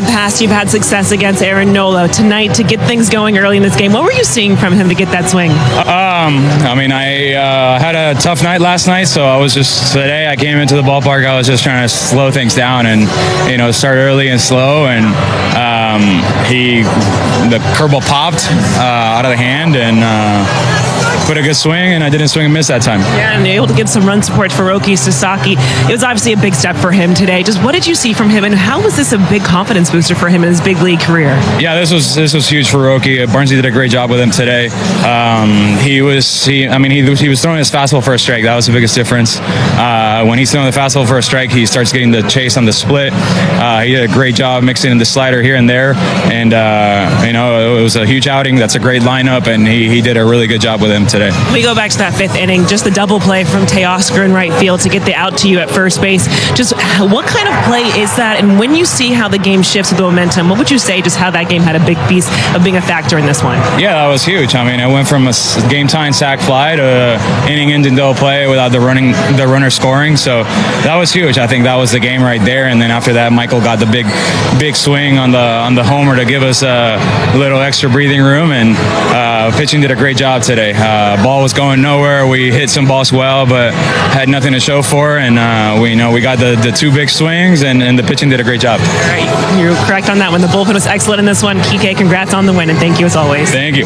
the past, you've had success against Aaron Nola. Tonight, to get things going early in this game, what were you seeing from him to get that swing? I mean, I had a tough night last night, so today I came into the ballpark, I was just trying to slow things down and, start early and slow, and the curveball popped out of the hand and put a good swing, and I didn't swing and miss that time. Yeah, and able to give some run support for Roki Sasaki. It was obviously a big step for him today. Just what did you see from him, and how was this a big confidence booster for him in his big league career? Yeah, this was huge for Roki. Barnsley did a great job with him today. He was throwing his fastball for a strike. That was the biggest difference. When he's throwing the fastball for a strike, he starts getting the chase on the split. He did a great job mixing in the slider here and there, and it was a huge outing. That's a great lineup, and he did a really good job with him today. We go back to that fifth inning, just the double play from Teoscar in right field to get the out to you at first base. Just what kind of play is that? And when you see how the game shifts with the momentum, what would you say just how that game had a big piece of being a factor in this one? Yeah, that was huge. I mean, it went from a game-tying sac fly to inning-ending double play without the runner scoring. So that was huge. I think that was the game right there. And then after that, Michael got the big swing on the homer to give us a little extra breathing room. And pitching did a great job today. Ball was going nowhere. We hit some balls well, but had nothing to show for. And we got the two big swings, and the pitching did a great job. All right, you're correct on that one. The bullpen was excellent in this one. Kike, congrats on the win, and thank you as always. Thank you.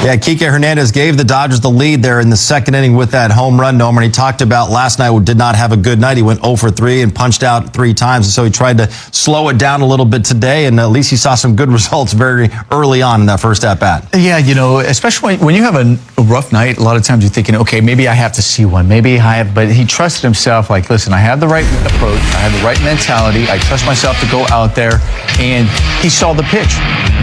Yeah, Kike Hernandez gave the Dodgers the lead there in the second inning with that home run, Nomer. And he talked about last night did not have a good night. He went 0 for 3 and punched out 3 times. And so he tried to slow it down a little bit today. And at least he saw some good results very early on in that first at-bat. Yeah, especially when you have a rough night, a lot of times you're thinking, okay, maybe I have to see one. Maybe I have, but he trusted himself. Like, listen, I have the right approach. I have the right mentality. I trust myself to go out there. And he saw the pitch,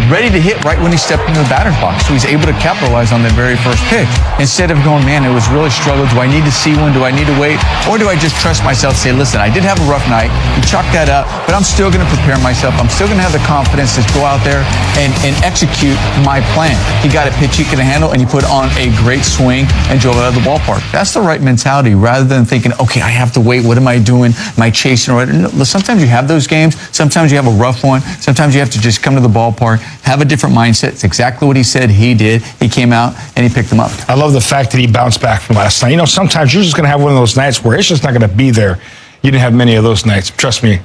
ready to hit right when he stepped into the batter's box. So he's able to capitalize on the very first pitch. Instead of going, man, it was really struggle. Do I need to see one? Do I need to wait? Or do I just trust myself to say, listen, I did have a rough night. You chalk that up, but I'm still going to prepare myself. I'm still going to have the confidence to go out there and execute my plan. He got a pitch he could handle, and he put on a great swing and drove it out of the ballpark. That's the right mentality, rather than thinking, okay, I have to wait. What am I doing? Am I chasing? Sometimes you have those games. Sometimes you have a rough one. Sometimes you have to just come to the ballpark, have a different mindset. It's exactly what he said he did. He came out and he picked them up. I love the fact that he bounced back from last night. Sometimes you're just going to have one of those nights where it's just not going to be there. You didn't have many of those nights. Trust me.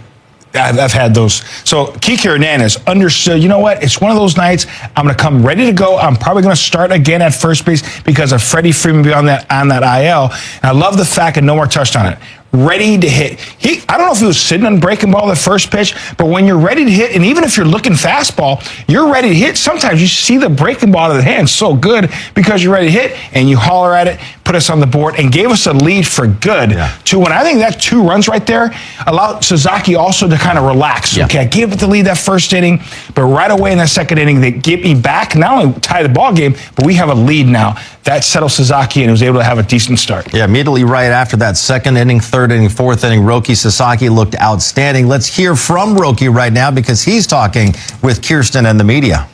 I've had those. So Kike Hernandez understood, you know what? It's one of those nights. I'm going to come ready to go. I'm probably going to start again at first base because of Freddie Freeman being on that IL. And I love the fact, and Nomar touched on it, ready to hit. I don't know if he was sitting on breaking ball the first pitch, but when you're ready to hit, and even if you're looking fastball, you're ready to hit. Sometimes you see the breaking ball out of the hand so good because you're ready to hit, and you holler at it, put us on the board, and gave us a lead for good. 2-1. I think that 2 runs right there allowed Sasaki also to kind of relax. Okay, I gave it the lead that first inning, but right away in that second inning, they get me back, not only tie the ball game, but we have a lead now. That settled Sasaki, and he was able to have a decent start. Yeah, immediately right after that second inning, third inning, fourth inning, Roki Sasaki looked outstanding. Let's hear from Roki right now because he's talking with Kirsten and the media.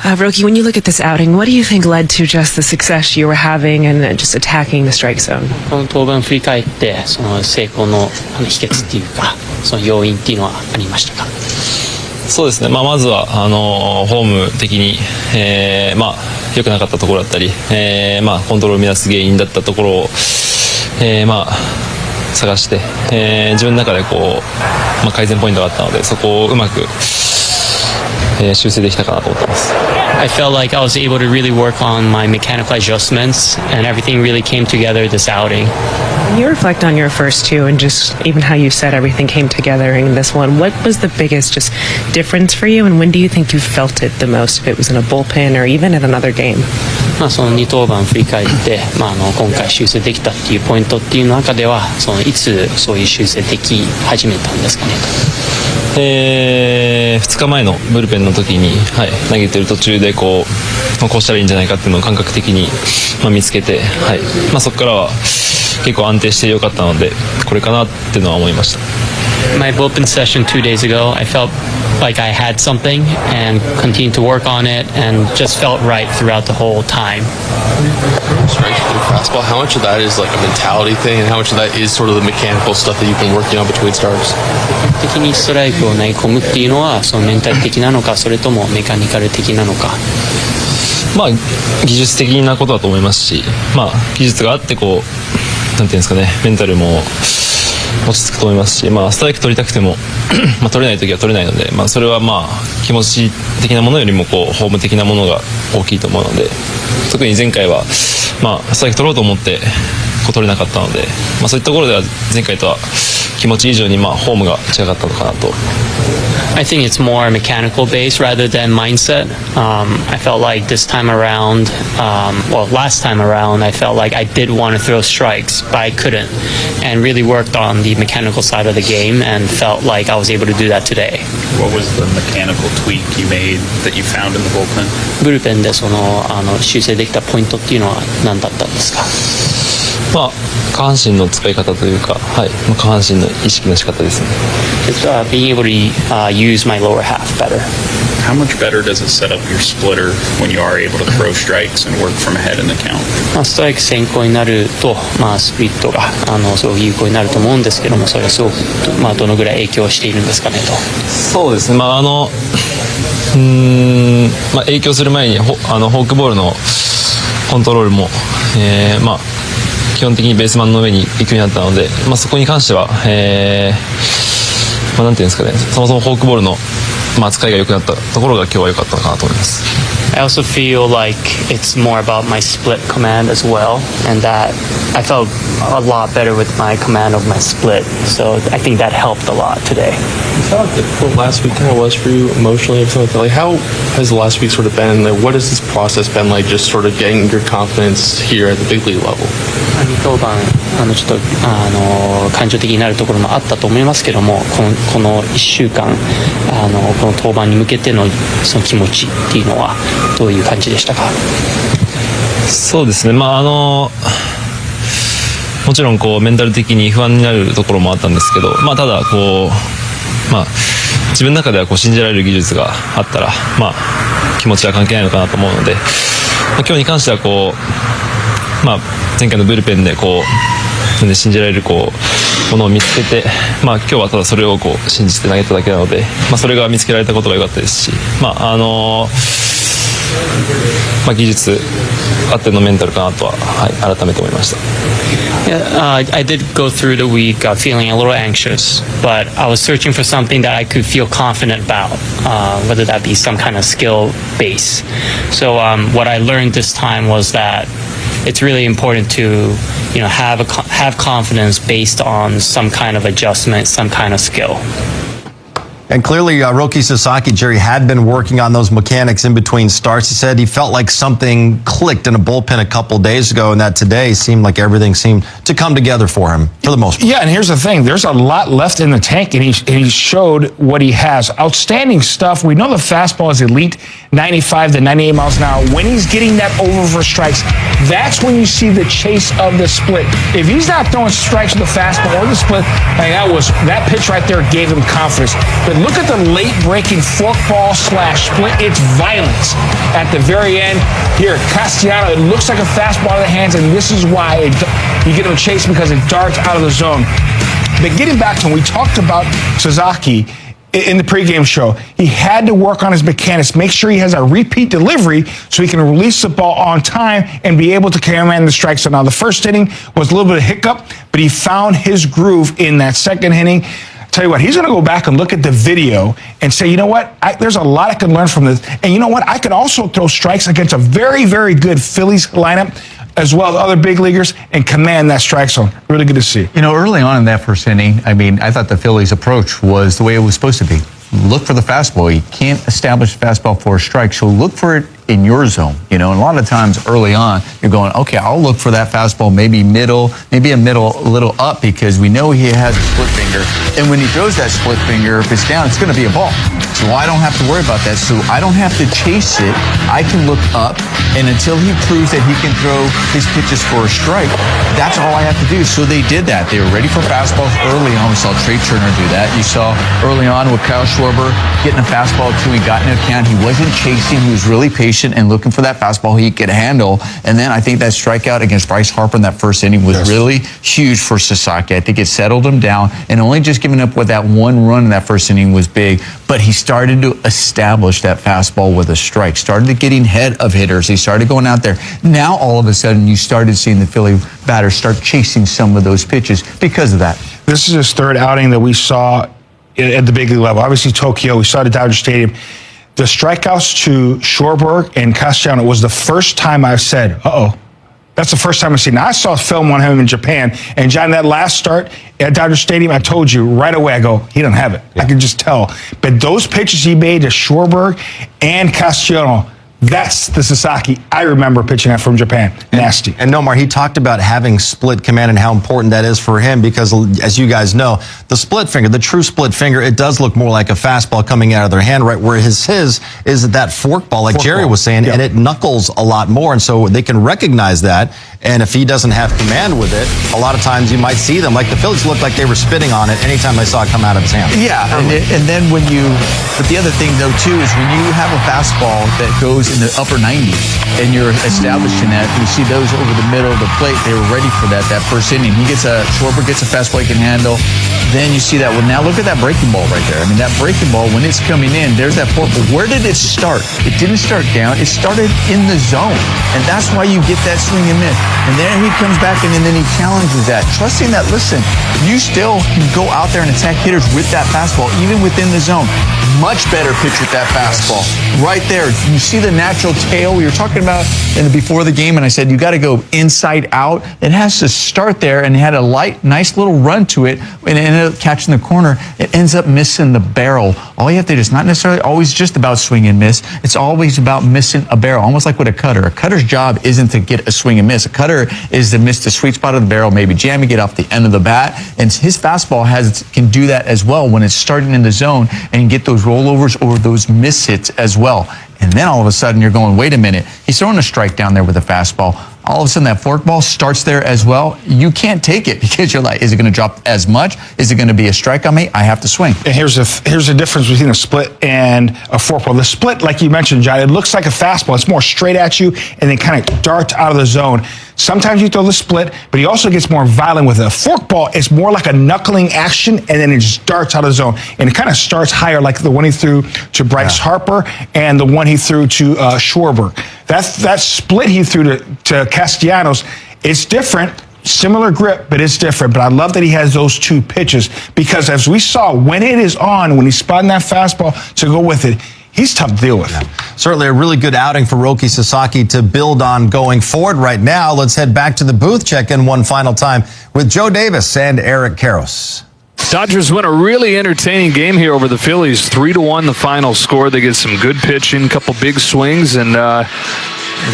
Roki, when you look at this outing, what do you think led to just the success you were having and just attacking the strike zone? この登板を振り返ってその成功の秘訣っていうかその要因っていうのはありましたか？そうですね。まずはホーム的に良くなかったところだったり、コントロールを乱す原因だったところを探して、自分の中で改善ポイントがあったのでそこをうまく修正できたかなと思ってます。I felt like I was able to really work on my mechanical adjustments and everything really came together this outing. When you reflect on your first 2 and just even how you said everything came together in this one, what was the biggest just difference for you, and when do you think you felt it the most, if it was in a bullpen or even in another game? その2登板振り返って、今回修正できたっていうポイントっていう中ではいつそういう修正でき始めたんですかね2日前のブルペンの時に、投げてる途中でこうしたらいいんじゃないかっていうのを感覚的に、見つけて、そこからは結構安定してよかったのでこれかなっていうのは思いました。My bullpen session 2 days ago, I felt like I had something and continued to work on it and just felt right throughout the whole time. Strikes through fastball, how much of that is like a mentality thing and how much of that is sort of the mechanical stuff that you've been working on between starts? 的にストライクを投げ込むっていうのはそのメンタル的なのかそれともメカニカル的なのか。まあ技術的なことだと思いますし、まあ技術があってこうなんていうんですかね、メンタルも落ち着くと思いますし、まあストライク取りたくてもまあ取れない時は取れないので、まあそれはまあ気持ち的なものよりもこうフォーム的なものが大きいと思うので、特に前回はまあストライク取ろうと思ってこう取れなかったので、まあそういったところでは前回とは気持ち以上にまあフォームが違かったのかなと。I think it's more mechanical based rather than mindset. I felt like this time around, last time around, I felt like I did want to throw strikes, but I couldn't, and really worked on the mechanical side of the game and felt like I was able to do that today. What was the mechanical tweak you made that you found in the bullpen? ブルペンで修正できたポイントっていうのは何だったんですか？まあ下半身の使い方というか、はい、まあ下半身の意識の仕方ですね。It's being able to use my lower half better. How much better does it set up your splitter when you are able to throw strikes and work from ahead in the count? ストライク先行になると、スプリットがすごく有効になると思うんですけども、それはすごくどのぐらい影響しているんですかねと。そうですね。まあ影響する前にフォークボールのコントロールも、まあ基本的にベースマンの上に行くようになったので、まあそこに関しては、なんていうんですかね、そもそもフォークボールの扱いが良くなったところが今日は良かったのかなと思います。I also feel like it's more about my split command as well, and that I felt a lot better with my command of my split. So I think that helped a lot today. It's how difficult last week kind of was for you emotionally or something like that. Like how has the last week sort of been? Like what has this process been like? Just sort of getting your confidence here at the big league level. 2登板ちょっと感情的になるところもあったと思いますけども、この1週間この登板に向けてのその気持ちっていうのはどういう感じでしたか？そうですね。まあもちろんこうメンタル的に不安になるところもあったんですけど、まあただこう自分の中ではこう信じられる技術があったら気持ちは関係ないのかなと思うので、今日に関してはこう前回のブルペンでこう信じられるこうものを見つけて、今日はただそれをこう信じて投げただけなので、それが見つけられたことが良かったですし、技術あってのメンタルかなとは、改めて思いました。I did go through the week feeling a little anxious, but I was searching for something that I could feel confident about, whether that be some kind of skill base. So what I learned this time was that it's really important to have confidence based on some kind of adjustment, some kind of skill. And clearly, Roki Sasaki, Jerry, had been working on those mechanics in between starts. He said he felt like something clicked in a bullpen a couple days ago, and that today seemed like everything seemed to come together for him for the most part. Yeah, and here's the thing. There's a lot left in the tank, and he showed what he has. Outstanding stuff. We know the fastball is elite, 95 to 98 miles an hour. When he's getting that over for strikes, that's when you see the chase of the split. If he's not throwing strikes with the fastball or the split, that pitch right there gave him confidence. But look at the late-breaking forkball / split. It's violence at the very end. Here, Castellano, it looks like a fastball in the hands, and this is why you get him chased because it darts out of the zone. But getting back to when we talked about Sasaki in the pregame show, he had to work on his mechanics, make sure he has a repeat delivery so he can release the ball on time and be able to command the strike zone. Now, the first inning was a little bit of hiccup, but he found his groove in that second inning. Tell you what, he's going to go back and look at the video and say, you know what, there's a lot I can learn from this. And you know what, I can also throw strikes against a very, very good Phillies lineup as well as other big leaguers and command that strike zone. Really good to see. You know, early on in that first inning, I thought the Phillies' approach was the way it was supposed to be. Look for the fastball. You can't establish fastball for a strike, so look for it in your zone. And a lot of times early on, you're going, okay, I'll look for that fastball, maybe a little up, because we know he has a split finger. And when he throws that split finger, if it's down, it's going to be a ball. So I don't have to worry about that. So I don't have to chase it. I can look up, and until he proves that he can throw his pitches for a strike, that's all I have to do. So they did that. They were ready for fastballs early on. We saw Trey Turner do that. You saw early on with Kyle Schwarber getting a fastball too. He got into account. He wasn't chasing. He was really patient and looking for that fastball he could handle. And then I think that strikeout against Bryce Harper in that first inning was really huge for Sasaki. I think it settled him down, and only just giving up with that one run in that first inning was big. But he started to establish that fastball with a strike, started getting ahead of hitters. He started going out there. Now, all of a sudden, you started seeing the Philly batters start chasing some of those pitches because of that. This is his third outing that we saw at the big league level. Obviously, Tokyo, we saw it at Dodger Stadium. The strikeouts to Schwarber and Castellanos was the first time I've said, uh-oh. That's the first time I've seen it. Now, I saw film on him in Japan. And, John, that last start at Dodger Stadium, I told you right away, I go, he doesn't have it. Yeah. I can just tell. But those pitches he made to Schwarber and Castellanos, that's the Sasaki I remember pitching at from Japan. Nasty. And Nomar, he talked about having split command and how important that is for him because, as you guys know, the split finger, the true split finger, it does look more like a fastball coming out of their hand, right? Where his is that fork ball, like Jerry was saying, and it knuckles a lot more. And so they can recognize that. And if he doesn't have command with it, a lot of times you might see them. Like the Phillies looked like they were spitting on it anytime they saw it come out of his hand. Yeah, and then but the other thing, though, too, is when you have a fastball that goes in the upper 90s and you're establishing that, you see those over the middle of the plate, they were ready for that first inning. Schwarber gets a fastball he can handle. Then you see that. Well, now look at that breaking ball right there. I mean, that breaking ball, when it's coming in, there's that fork. But where did it start? It didn't start down. It started in the zone. And that's why you get that swing and miss. And then he comes back and then he challenges that, trusting that, listen, you still can go out there and attack hitters with that fastball, even within the zone. Much better pitch with that fastball. Right there. You see the natural tail we were talking about before the game, and I said you got to go inside out. It has to start there, and it had a nice little run to it, and it ended up catching the corner. It ends up missing the barrel. All you have to do is not necessarily always just about swing and miss. It's always about missing a barrel, almost like with a cutter. A cutter's job isn't to get a swing and miss. A cutter is to miss the sweet spot of the barrel, maybe jam it, get off the end of the bat, and his fastball can do that as well when it's starting in the zone and get those rollovers or those miss hits as well. And then all of a sudden you're going, wait a minute, he's throwing a strike down there with a fastball. All of a sudden that forkball starts there as well. You can't take it because you're like, is it going to drop as much? Is it going to be a strike on me? I have to swing. And here's the difference between a split and a forkball. The split, like you mentioned, John, it looks like a fastball. It's more straight at you and then kind of darts out of the zone. Sometimes you throw the split, but he also gets more violent with it. A forkball is more like a knuckling action, and then it just darts out of the zone. And it kind of starts higher, like the one he threw to Bryce Harper and the one he threw to Schwarber. That split he threw to Castellanos, it's different. Similar grip, but it's different. But I love that he has those two pitches because as we saw, when it is on, when he's spotting that fastball to go with it, he's tough to deal with. Yeah. Certainly a really good outing for Roki Sasaki to build on going forward. Right now, let's head back to the booth, check in one final time with Joe Davis and Eric Karros. Dodgers win a really entertaining game here over the Phillies. 3-1 the final score. They get some good pitching, couple big swings, and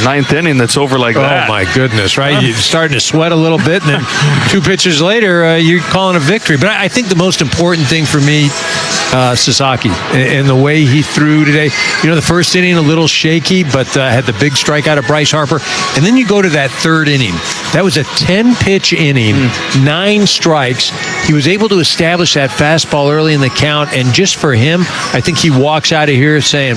ninth inning that's over like that. Oh, my goodness, right? You're starting to sweat a little bit, and then 2 pitches later, you're calling a victory. But I think the most important thing for me, Sasaki, and the way he threw today, the first inning a little shaky, but had the big strikeout of Bryce Harper. And then you go to that third inning. That was a 10-pitch inning, 9 strikes. He was able to establish that fastball early in the count, and just for him, I think he walks out of here saying,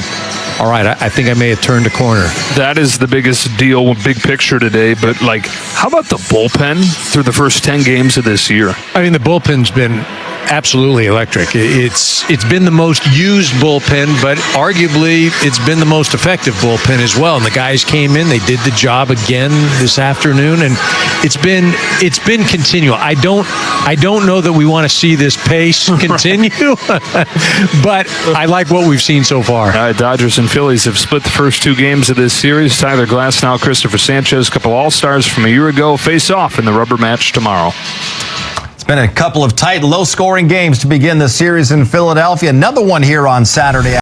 all right, I think I may have turned a corner. That is the biggest deal, big picture today. But, how about the bullpen through the first 10 games of this year? I mean, the bullpen's been absolutely electric. It's been the most used bullpen, but arguably it's been the most effective bullpen as well. And the guys came in, they did the job again this afternoon, and it's been continual. I don't know that we want to see this pace continue, but I like what we've seen so far. All right, Dodgers and Phillies have split the first 2 games of this series. Tyler Glasnow, Christopher Sanchez, a couple All-Stars from a year ago, face off in the rubber match tomorrow. It's been a couple of tight, low-scoring games to begin the series in Philadelphia. Another one here on Saturday.